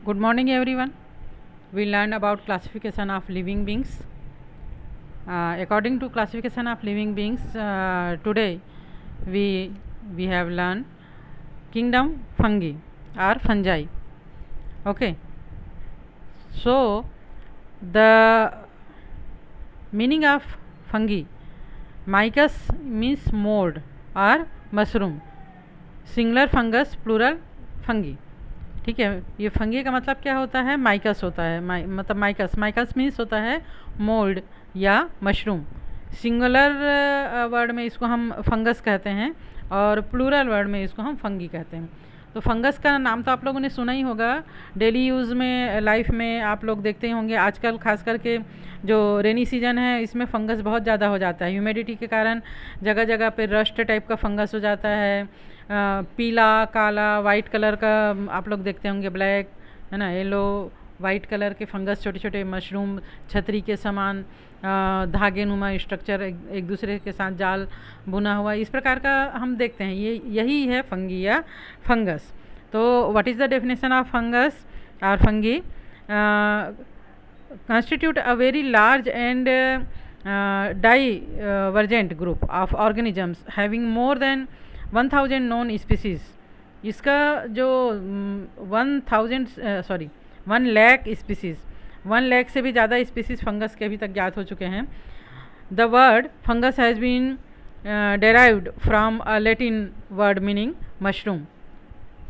Good morning, everyone. We learned about classification of living beings. According to classification of living beings, today we have learned kingdom fungi or fungi. Okay. So the meaning of fungi, mycus means mold or mushroom, singular fungus plural fungi. ठीक है, ये fungi का मतलब क्या होता है? माइकस होता है. मतलब माइकस मीन्स होता है मोल्ड या मशरूम. सिंगुलर वर्ड में इसको हम फंगस कहते हैं और प्लूरल वर्ड में इसको हम फंगी कहते हैं. तो फंगस का नाम तो आप लोगों ने सुना ही होगा. डेली यूज़ में, लाइफ में आप लोग देखते ही होंगे. आजकल खास करके जो रेनी सीजन है इसमें फंगस बहुत ज़्यादा हो जाता है. ह्यूमिडिटी के कारण जगह जगह पे रस्ट टाइप का फंगस हो जाता है. पीला, काला, वाइट कलर का आप लोग देखते होंगे, ब्लैक है ना, येलो, वाइट कलर के फंगस, छोटे छोटे मशरूम, छतरी के समान धागे नुमा स्ट्रक्चर, एक दूसरे के साथ जाल बुना हुआ, इस प्रकार का हम देखते हैं. यही है फंगी या फंगस. तो what is the definition of fungus और fungi? constitute a very large and divergent group of organisms having more than 1000 known species. इसका जो 1 लाख स्पीसीज, 1 लाख से भी ज़्यादा स्पीसीज फंगस के अभी तक ज्ञात हो चुके हैं. The word fungus has been derived from a Latin word meaning mushroom.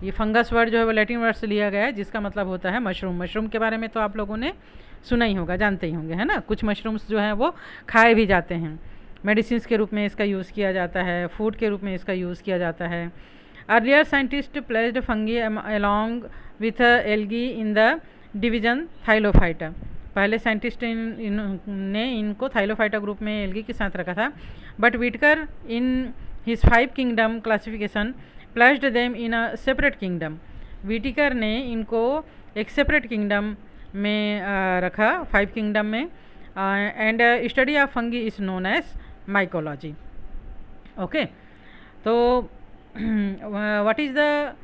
ये फंगस वर्ड जो है वो लैटिन वर्ड से लिया गया है जिसका मतलब होता है मशरूम. मशरूम के बारे में तो आप लोगों ने सुना ही होगा, जानते ही होंगे, है ना. कुछ मशरूम्स जो हैं वो खाए भी जाते हैं. मेडिसिन के रूप में इसका यूज़ किया जाता है, फूड के रूप में इसका यूज़ किया जाता है. Earlier scientist placed fungi along with algae in the division thallophyta. पहले साइंटिस्ट ने इनको थाइलोफाइटा ग्रुप में एल्गी के साथ रखा था. But Whittaker in his 5 kingdom classification placed them in a separate kingdom. विटिकर ने इनको एक सेपरेट किंगडम में रखा, 5 किंगडम में. And study of fungi is known as mycology. Okay, तो what is the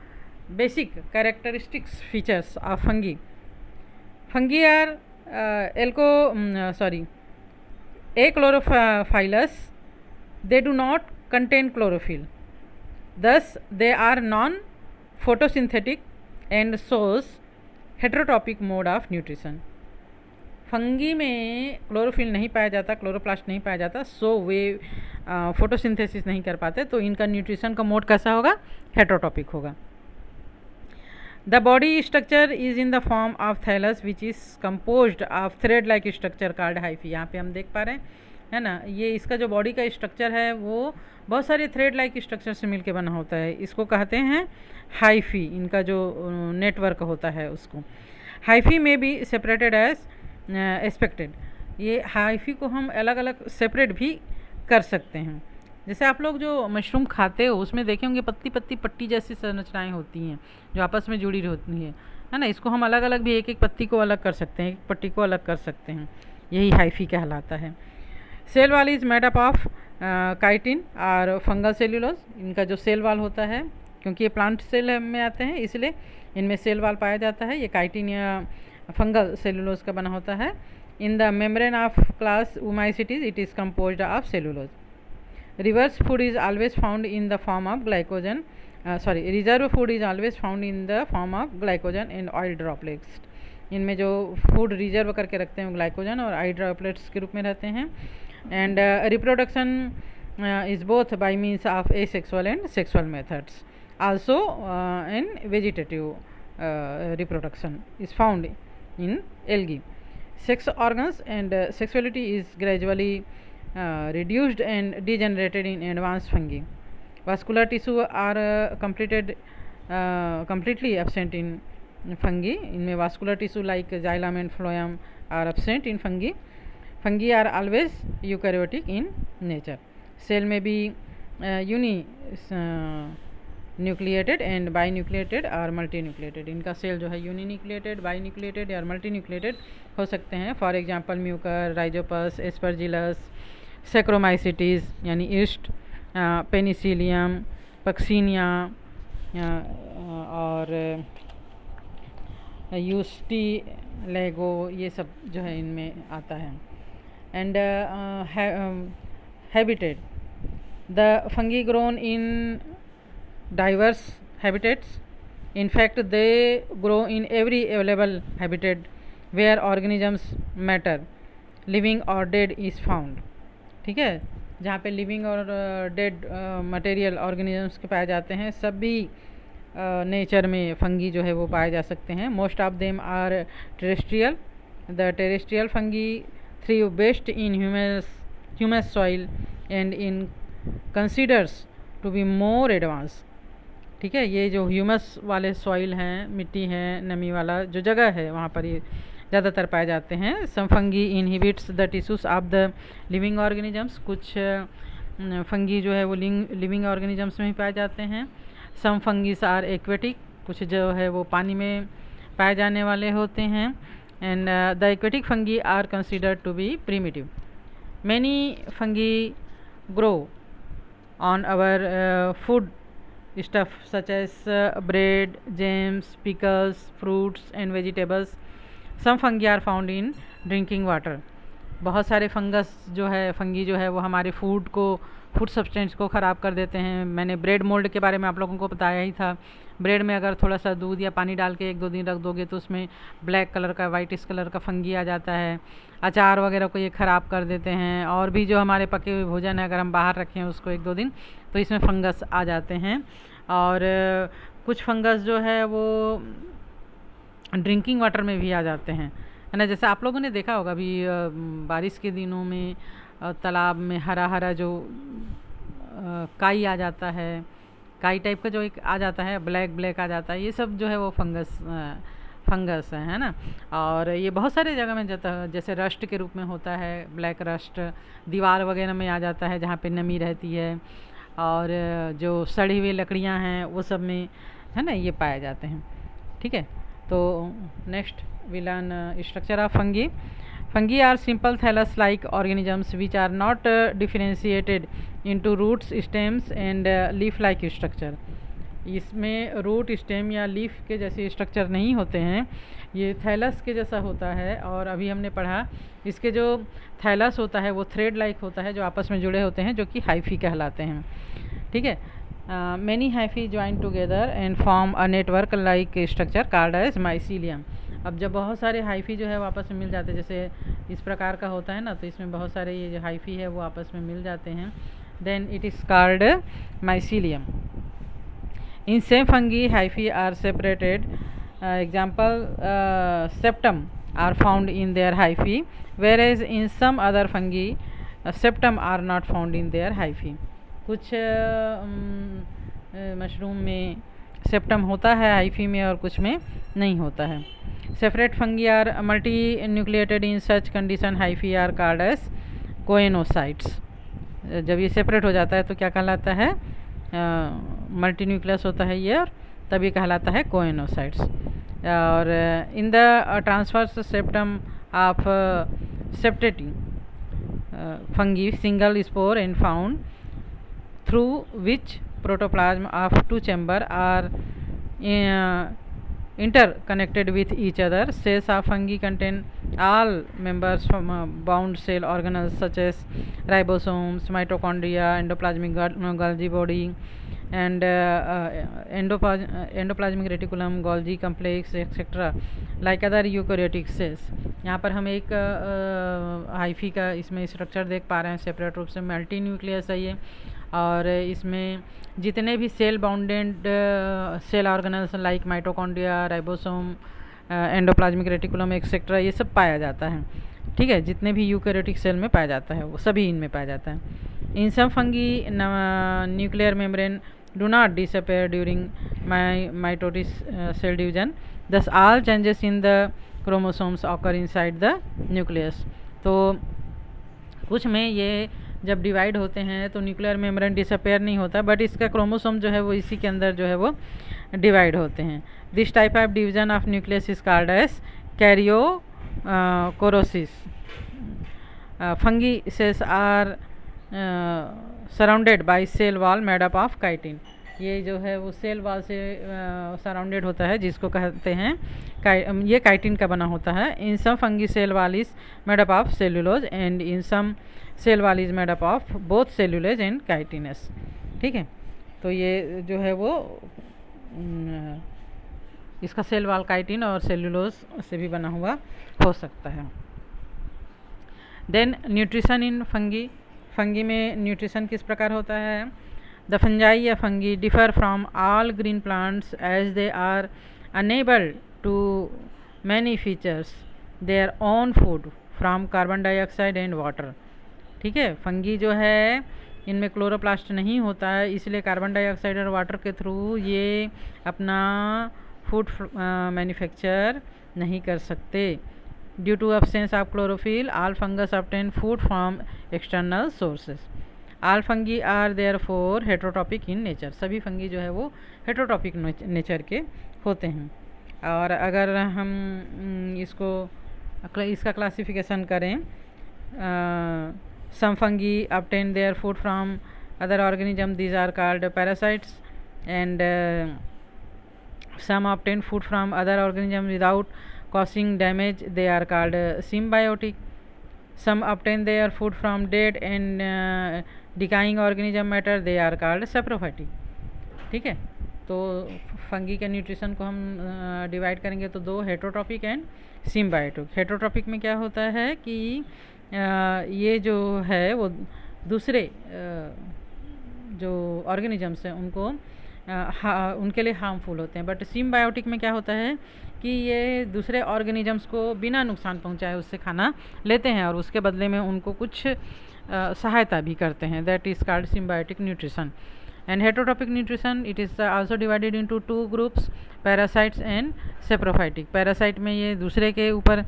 basic characteristics features of fungi? Fungi are achlorophylous. They do not contain chlorophyll. Thus, they are non-photosynthetic and shows heterotropic mode of nutrition. Fungi में chlorophyll नहीं पाया जाता, chloroplast नहीं पाया जाता, सो वे photosynthesis नहीं कर पाते. तो इनका न्यूट्रिशन का मोड कैसा होगा? हेटेरोटॉपिक होगा. The body structure is in the form of thallus which is composed of thread like structure called hyphae. यहाँ पे हम देख पा रहे हैं, है ना, ये इसका जो बॉडी का स्ट्रक्चर है वो बहुत सारे थ्रेड लाइक स्ट्रक्चर से मिलके बना होता है. इसको कहते हैं हाइफी. इनका जो नेटवर्क होता है उसको हाइफी में भी सेपरेटेड एज एक्सपेक्टेड. ये हाइफी को हम अलग अलग सेपरेट भी कर सकते हैं. जैसे आप लोग जो मशरूम खाते हो उसमें देखे होंगे पत्ती पत्ती पट्टी जैसी संरचनाएं होती हैं जो आपस में जुड़ी होती हैं, है ना. इसको हम अलग अलग भी एक एक पत्ती को अलग कर सकते हैं, एक पट्टी को अलग कर सकते हैं. यही हाइफी कहलाता है. Cell wall is made up of chitin और फंगल सेल्यूलोज. इनका जो सेल वाल होता है, क्योंकि ये प्लांट सेल में आते हैं इसलिए इनमें सेल वाल पाया जाता है. ये काइटिन या फंगल सेल्यूलोज का बना होता है. In the membrane of class oomycetes it is composed of cellulose. Reserve food is always found in the form of glycogen. Reserve food is always found in the form of glycogen and oil droplets. इनमें जो food reserve करके रखते हैं glycogen और oil droplets के रूप में रहते हैं. And reproduction is both by means of asexual and sexual methods. Also in vegetative reproduction is found in algae. Sex organs and sexuality is gradually reduced and degenerated in advanced fungi. Vascular tissue are completely absent in fungi. इनमें vascular tissue like xylem and phloem are absent in fungi. Fungi are always eukaryotic in nature. Cell may be nucleated and bi nucleated और multi nucleated. इनका cell जो है uninucleated, bi nucleated या multi nucleated हो सकते हैं. For example mucor, rhizopus, aspergillus, saccharomycetes यानी yeast, Penicillium, Puccinia और यूस्टी लेगो, ये सब जो है इनमें आता है. And habitat, the fungi grown in diverse habitats. In fact, they grow in every available habitat where organisms matter, living or dead is found. ठीक है, जहाँ पे लिविंग और डेड मटेरियल ऑर्गेनिजम्स के पाए जाते हैं, सभी नेचर में फंगी जो है वो पाए जा सकते हैं. Most of them are terrestrial. The terrestrial fungi thrive best in humus soil and in considers to be more advance. ठीक है, ये जो ह्यूमस वाले सॉइल हैं, मिट्टी है, नमी वाला जो जगह है, वहाँ पर ये ज़्यादातर पाए जाते हैं. Some fungi inhibits the tissues of the living organisms. कुछ फंगी जो है वो लिविंग ऑर्गेनिजम्स में ही पाए जाते हैं. सम फंगीज आर एक्वेटिक, कुछ जो है वो पानी में पाए जाने वाले होते हैं. And the aquatic fungi are considered to be primitive. Many fungi grow on our food stuff such as bread, jams, pickles, fruits and vegetables. Some fungi are found in drinking water. बहुत सारे fungi जो है वो हमारे food substance को ख़राब कर देते हैं. मैंने ब्रेड मोल्ड के बारे में आप लोगों को बताया ही था. ब्रेड में अगर थोड़ा सा दूध या पानी डाल के 1-2 दिन रख दोगे तो उसमें ब्लैक कलर का, वाइटिश कलर का फंगी आ जाता है. अचार वगैरह को ये ख़राब कर देते हैं. और भी जो हमारे पके हुए भोजन है, अगर हम बाहर रखें उसको 1-2 दिन, तो इसमें फंगस आ जाते हैं. और कुछ फंगस जो है वो ड्रिंकिंग वाटर में भी आ जाते हैं, है ना. जैसे आप लोगों ने देखा होगा अभी बारिश के दिनों में तालाब में हरा हरा जो काई आ जाता है, काई टाइप का जो एक आ जाता है, ब्लैक आ जाता है, ये सब जो है वो फंगस है ना. और ये बहुत सारे जगह में जाता है, जैसे रस्ट के रूप में होता है, ब्लैक रस्ट दीवार वगैरह में आ जाता है जहाँ पे नमी रहती है. और जो सड़ी हुई लकड़ियाँ हैं वो सब में, है ना, ये पाए जाते हैं. ठीक है, तो next we learn structure of fungi. Fungi are simple thallus like organisms which are not differentiated into roots, stems and leaf like structure. इसमें रूट, स्टेम या लीफ के जैसे स्ट्रक्चर नहीं होते हैं, ये थैलस के जैसा होता है. और अभी हमने पढ़ा इसके जो थैलस होता है वो थ्रेड लाइक होता है, जो आपस में जुड़े होते हैं, जो कि हाइफी कहलाते हैं. ठीक है, many hyphae join together and form a network like structure called as mycelium. अब जब बहुत सारे हाइफी जो है वो आपस में मिल जाते हैं, जैसे इस प्रकार का होता है ना, तो इसमें बहुत सारे ये जो हाइफी है वो आपस में मिल जाते हैं, then it is called mycelium. In same fungi, hyphae are separated. Example, septum are found in their hyphae, whereas in some other fungi, septum are not found in their hyphae. कुछ mushroom में septum होता है hyphae में और कुछ में नहीं होता है. Separate fungi are multinucleated. In such condition hyphae are called as coenocytes. जब ये सेपरेट हो जाता है तो क्या कहलाता है, मल्टी न्यूक्लियस होता है ये, और तभी कहलाता है कोएनोसाइट्स. और in the transverse septum of septate fungi single spore and found through which protoplasm of 2 chamber are interconnected with each other. Cells of fungi contain all members from bound cell organelles such as ribosomes, mitochondria, endoplasmic Golgi body, and endoplasmic reticulum, Golgi complex, etc. like other eukaryotic cells. यहाँ पर हम एक hyphae का इसमें structure देख पा रहे हैं, सेपरेट रूप से मल्टी न्यूक्लियस है ये. और इसमें जितने भी cell bounded cell organelles like mitochondria, ribosome, endoplasmic reticulum etcetera, ये सब पाया जाता है. ठीक है, जितने भी यूकैरियोटिक सेल में पाया जाता है वो सभी इनमें पाया जाता है. In some fungi nuclear membrane do not disappear during mitosis cell division, thus all changes in the chromosomes occur inside the nucleus. तो कुछ में ये जब डिवाइड होते हैं तो न्यूक्लियर मेम्ब्रेन डिसअपेयर नहीं होता, बट इसका क्रोमोसोम जो है वो इसी के अंदर जो है वो डिवाइड होते हैं. This type of division of nucleus is called as karyochorisis. Fungi cells are surrounded by cell wall made up of chitin. ये जो है वो सेल वाल से सराउंडेड होता है, जिसको कहते हैं ये काइटिन का बना होता है। In some fungi cell wall is made up of cellulose and in some cell wall is made up of both cellulose and chitinous. ठीक है, तो ये जो है वो इसका सेल वाल काइटिन और सेल्यूलोज से भी बना हुआ हो सकता है। Then nutrition in fungi, fungi में न्यूट्रिशन किस प्रकार होता है? द फंजाई या fungi differ from all green plants as they are unable to manufacture their own food from carbon dioxide and water. ठीक है, फंगी जो है इनमें क्लोरोप्लास्ट नहीं होता है, इसलिए कार्बन डाइऑक्साइड और वाटर के थ्रू ये अपना फूड मैन्युफैक्चर नहीं कर सकते। Due to absence of chlorophyll, all fungus obtain food from external sources. All fungi are therefore heterotropic in nature. सभी फंगी जो है वो हेटेरोट्रॉपिक नेचर के होते हैं। और अगर हम इसका क्लासिफिकेशन करें, some fungi obtain their food from other organisms, these are called parasites, and some obtain food from other organisms without causing damage, they are called symbiotic. Some obtain their food from dead and decaying organism matter, they are called saprophytic. ठीक है, तो fungi के nutrition को हम divide करेंगे तो दो, heterotrophic and symbiotic. Heterotrophic में क्या होता है कि ये जो है वो दूसरे जो ऑर्गेनिजम्स हैं उनको उनके लिए हार्मफुल होते हैं। बट सिम्बायोटिक में क्या होता है कि ये दूसरे ऑर्गेनिजम्स को बिना नुकसान पहुंचाए उससे खाना लेते हैं और उसके बदले में उनको कुछ सहायता भी करते हैं। That is called symbiotic nutrition. And heterotrophic nutrition, it is also divided into two groups, parasites and saprophytic. Parasite में ये दूसरे के ऊपर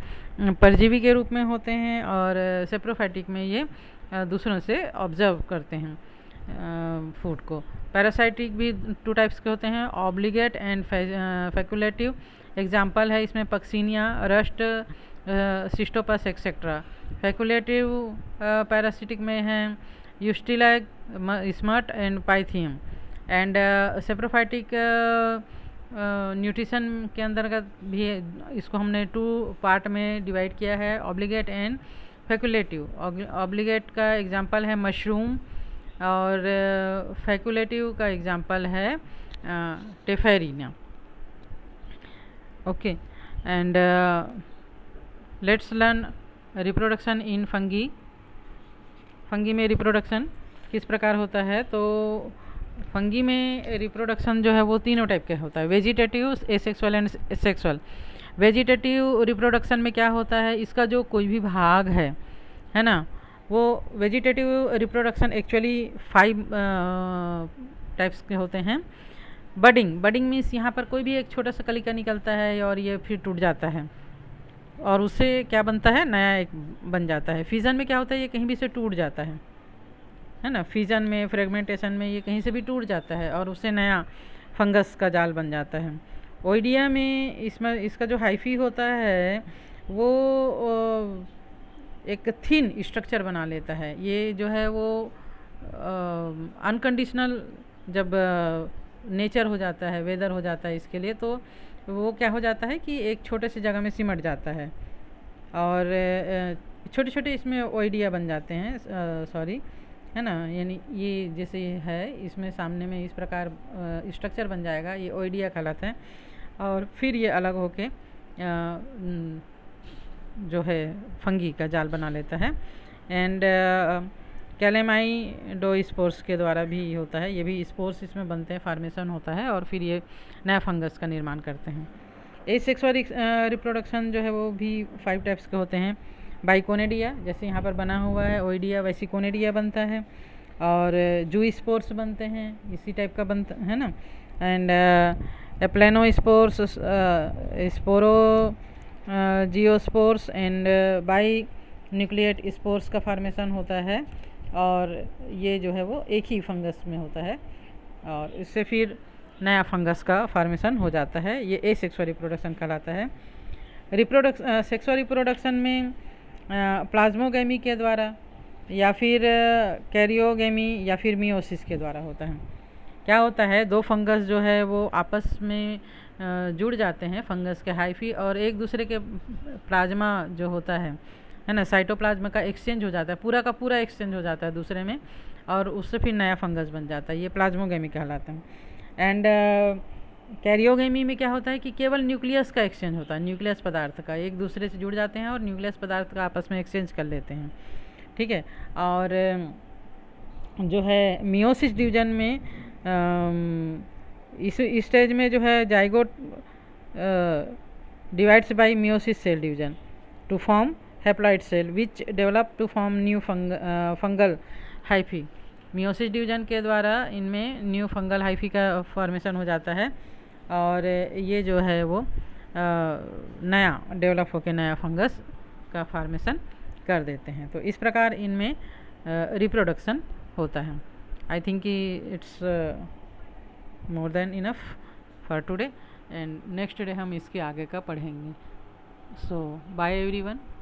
परजीवी के रूप में होते हैं और सेप्रोफाइटिक में ये दूसरों से ऑब्जर्व करते हैं फूड को। पैरासाइटिक भी टू टाइप्स के होते हैं, ऑब्लिगेट एंड फैकुलेटिव। एग्जाम्पल है इसमें puccinia, rust, cystopus etcetera. Facultative parasitic में हैं ustilago, smut and pythium. And saprophytic nutrition के अंतर्गत भी इसको हमने टू पार्ट में डिवाइड किया है, ऑब्लिगेट एंड फैकुलेटिव। ऑब्लिगेट का एग्जाम्पल है मशरूम और फैकुलेटिव का एग्जाम्पल है taphrina. Okay, and let's learn reproduction in fungi. Fungi में रिप्रोडक्शन किस प्रकार होता है? तो फंगी में रिप्रोडक्शन जो है वो तीनों टाइप का होता है, vegetative, asexual and sexual. Vegetative reproduction में क्या होता है, इसका जो कोई भी भाग है ना, वो वेजिटेटिव रिप्रोडक्शन एक्चुअली 5 टाइप्स के होते हैं। बडिंग, बडिंग मीन्स यहाँ पर कोई भी एक छोटा सा कलिका निकलता है और ये फिर टूट जाता है और उससे क्या बनता है, नया एक बन जाता है। फिजन में क्या होता है, ये कहीं भी से टूट जाता है ना, फिजन में, फ्रेगमेंटेशन में ये कहीं से भी टूट जाता है और उससे नया फंगस का जाल बन जाता है। ओइडिया में इसका जो हाइफी होता है वो एक थिन स्ट्रक्चर बना लेता है। ये जो है वो अनकंडीशनल जब नेचर हो जाता है, वेदर हो जाता है इसके लिए, तो वो क्या हो जाता है कि एक छोटे से जगह में सिमट जाता है और छोटे छोटे इसमें ओइडिया बन जाते हैं, सॉरी, है ना। यानी ये जैसे है इसमें सामने में इस प्रकार स्ट्रक्चर बन जाएगा, ये ओइडिया कहलाता है और फिर ये अलग होके जो है फंगी का जाल बना लेता है। एंड कैलेमाइडोस्पोर्स के द्वारा भी होता है, ये भी स्पोर्स इसमें बनते हैं, फार्मेशन होता है और फिर ये नया फंगस का निर्माण करते हैं। एसेक्सुअल रिप्रोडक्शन जो है वो भी 5 टाइप्स के होते हैं। बाइकोनेडिया, जैसे यहाँ पर बना हुआ है ओइडिया, वैसी कोनेडिया बनता है और जूस्पोर्स बनते हैं, इसी टाइप का बनता है ना। And aplanospores, sporo zoospores and bi nucleate spores का फॉर्मेशन होता है और ये जो है वो एक ही फंगस में होता है और इससे फिर नया फंगस का फॉर्मेशन हो जाता है। ये एसेक्सुअल रिप्रोडक्शन कहलाता है। सेक्सुअल रिप्रोडक्शन में प्लाज्मोगेमी के द्वारा या फिर कैरियोगेमी या फिर मियोसिस के द्वारा होता है। क्या होता है, दो फंगस जो है वो आपस में जुड़ जाते हैं, फंगस के हाइफी, और एक दूसरे के प्लाज्मा जो होता है ना, साइटोप्लाज्मा का एक्सचेंज हो जाता है, पूरा का पूरा एक्सचेंज हो जाता है दूसरे में, और उससे फिर नया फंगस बन जाता है। ये प्लाज्मोगेमी कहलाते हैं। एंड कैरियोगेमी में क्या होता है कि केवल न्यूक्लियस का एक्सचेंज होता है, न्यूक्लियस पदार्थ का, एक दूसरे से जुड़ जाते हैं और न्यूक्लियस पदार्थ का आपस में एक्सचेंज कर लेते हैं। ठीक है। और जो है मियोसिस डिवीजन में इस स्टेज में जो है zygote divides by meiosis cell division to form haploid cell which develop to form new fungal hyphae. Meiosis division के द्वारा इनमें न्यू फंगल हाइफी का फॉर्मेशन हो जाता है, और ये जो है वो नया डेवलप होकर नया फंगस का फॉर्मेशन कर देते हैं। तो इस प्रकार इनमें रिप्रोडक्शन होता है। I think it's more than enough for today, and next day हम इसके आगे का पढ़ेंगे। सो बाय एवरीवन।